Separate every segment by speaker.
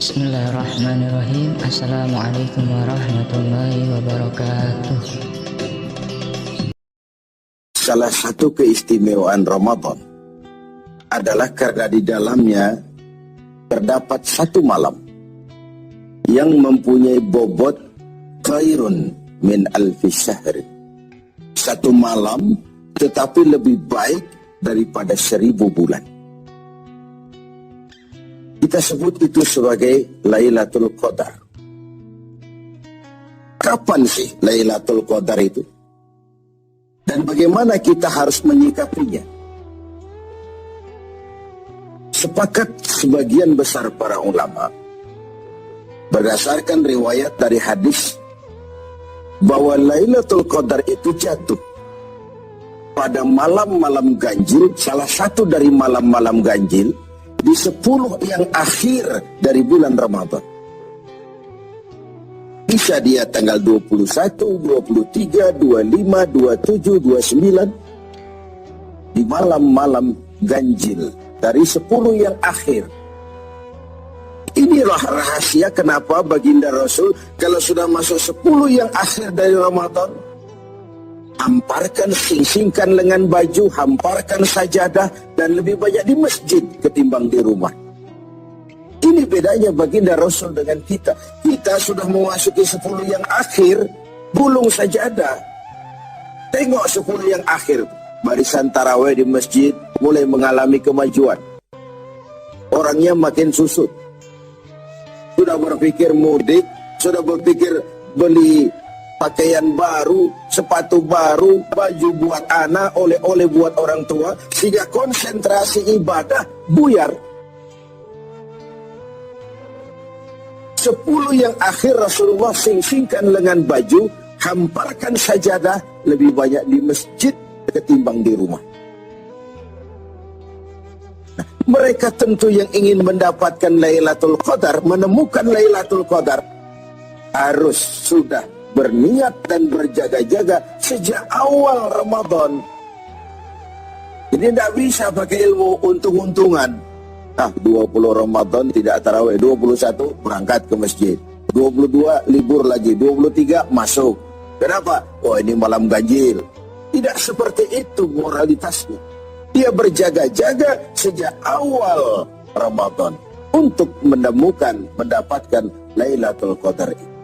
Speaker 1: Bismillahirrahmanirrahim. Assalamualaikum warahmatullahi wabarakatuh.
Speaker 2: Salah satu keistimewaan Ramadan adalah karena di dalamnya terdapat satu malam yang mempunyai bobot khairun min alfi syahr. Satu malam tetapi lebih baik daripada 1000 bulan. Kita sebut itu sebagai Lailatul Qadar. Kapan sih Lailatul Qadar itu? Dan bagaimana kita harus menyikapinya? Sepakat sebagian besar para ulama berdasarkan riwayat dari hadis bahwa Lailatul Qadar itu jatuh pada malam-malam ganjil, salah satu dari malam-malam ganjil di 10 yang akhir dari bulan Ramadan. Bisa dia tanggal 21, 23, 25, 27, 29 di malam-malam ganjil dari 10 yang akhir. Inilah rahasia kenapa baginda Rasul kalau sudah masuk 10 yang akhir dari Ramadan, hamparkan, sing-singkan lengan baju, hamparkan sajadah, dan lebih banyak di masjid ketimbang di rumah. Ini bedanya baginda Rasul dengan kita. Kita sudah memasuki 10 yang akhir, gulung sajadah. Tengok 10 yang akhir, barisan tarawih di masjid mulai mengalami kemajuan. Orangnya makin susut. Sudah berpikir mudik, sudah berpikir beli pakaian baru, sepatu baru, baju buat anak, oleh-oleh buat orang tua, sehingga konsentrasi ibadah buyar. 10 yang akhir Rasulullah sing-singkan lengan baju, hamparkan sajadah, lebih banyak di masjid ketimbang di rumah. Nah, mereka tentu yang ingin mendapatkan Lailatul Qadar, menemukan Lailatul Qadar, harus sudah berniat dan berjaga-jaga sejak awal Ramadan. Jadi tidak bisa pakai ilmu untung-untungan. 20 Ramadan tidak tarawih, 21 berangkat ke masjid, 22 libur lagi, 23 masuk. Kenapa? Oh, ini malam ganjil. Tidak seperti itu moralitasnya. Dia berjaga-jaga sejak awal Ramadan untuk mendapatkan Lailatul Qadar ini.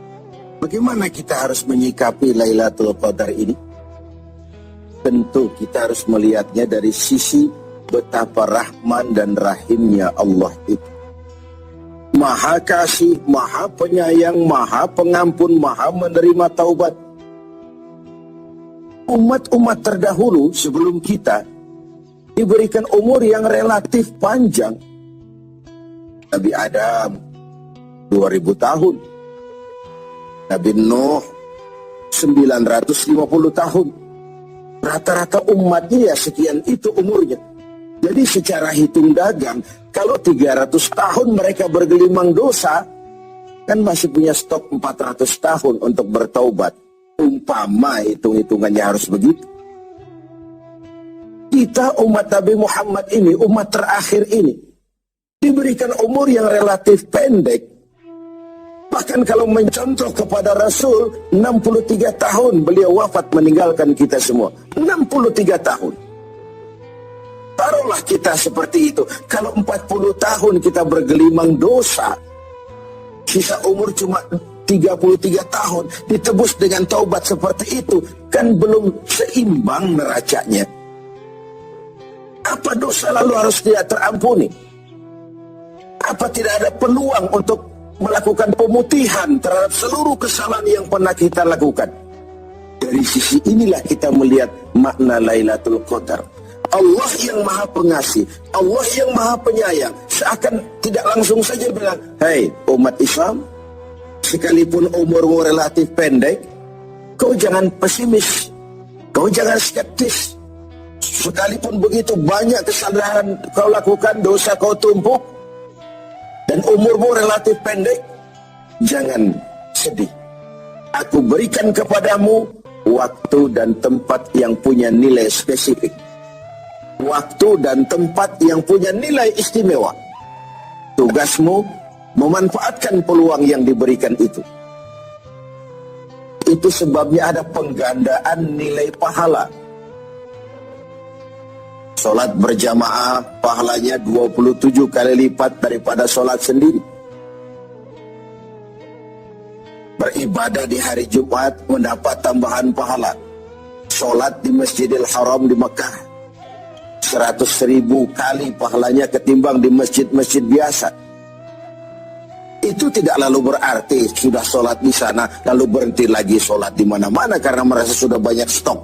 Speaker 2: Bagaimana kita harus menyikapi Lailatul Qadar ini? Tentu kita harus melihatnya dari sisi betapa rahman dan rahimnya Allah itu. Maha kasih, maha penyayang, maha pengampun, maha menerima taubat. Umat-umat terdahulu sebelum kita diberikan umur yang relatif panjang. Nabi Adam 2000 tahun. Nabi Nuh 950 tahun. Rata-rata umatnya ya sekian itu umurnya. Jadi secara hitung dagang, kalau 300 tahun mereka bergelimang dosa, kan masih punya stok 400 tahun untuk bertaubat. Umpama hitung-hitungannya harus begitu. Kita umat Nabi Muhammad ini, umat terakhir ini, diberikan umur yang relatif pendek. Bahkan kalau mencontoh kepada Rasul, 63 tahun beliau wafat meninggalkan kita semua. 63 tahun. Taruhlah kita seperti itu. Kalau 40 tahun kita bergelimang dosa, sisa umur cuma 33 tahun, ditebus dengan taubat seperti itu, kan belum seimbang neracanya. Apa dosa lalu harus tidak terampuni? Apa tidak ada peluang untuk melakukan pemutihan terhadap seluruh kesalahan yang pernah kita lakukan? Dari sisi inilah kita melihat makna Lailatul Qadar. Allah yang maha pengasih, Allah yang maha penyayang, seakan tidak langsung saja bilang, "Hei umat Islam, sekalipun umurmu relatif pendek, kau jangan pesimis, kau jangan skeptis. Sekalipun begitu banyak kesalahan kau lakukan, dosa kau tumpuk, dan umurmu relatif pendek, jangan sedih. Aku berikan kepadamu waktu dan tempat yang punya nilai spesifik. Waktu dan tempat yang punya nilai istimewa. Tugasmu memanfaatkan peluang yang diberikan itu. Itu sebabnya ada penggandaan nilai pahala. Sholat berjamaah pahalanya 27 kali lipat daripada sholat sendiri. Beribadah di hari Jumat mendapat tambahan pahala. Sholat di Masjidil Haram di Mekah 100.000 kali pahalanya ketimbang di masjid-masjid biasa. Itu tidak lalu berarti sudah sholat di sana lalu berhenti lagi sholat di mana-mana karena merasa sudah banyak stok,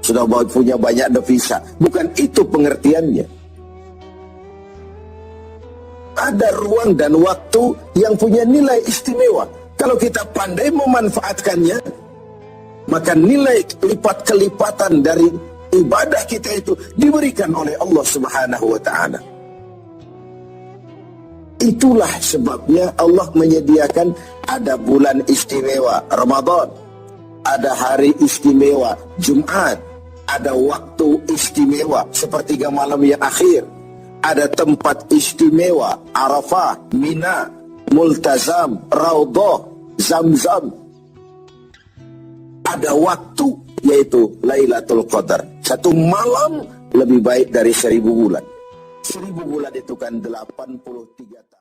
Speaker 2: sudah punya banyak devisa. Bukan itu pengertiannya. Ada ruang dan waktu yang punya nilai istimewa. Kalau kita pandai memanfaatkannya, maka nilai kelipatan dari ibadah kita itu diberikan oleh Allah Subhanahu wa Ta'ala. Itulah sebabnya Allah menyediakan ada bulan istimewa Ramadan, ada hari istimewa Jumat, ada waktu istimewa sepertiga malam yang akhir, ada tempat istimewa Arafah, Mina, Multazam, Raudhah, Zamzam. Ada waktu yaitu Lailatul Qadar. Satu malam lebih baik dari 1000 bulan. 1000 bulan itu kan 83 tahun.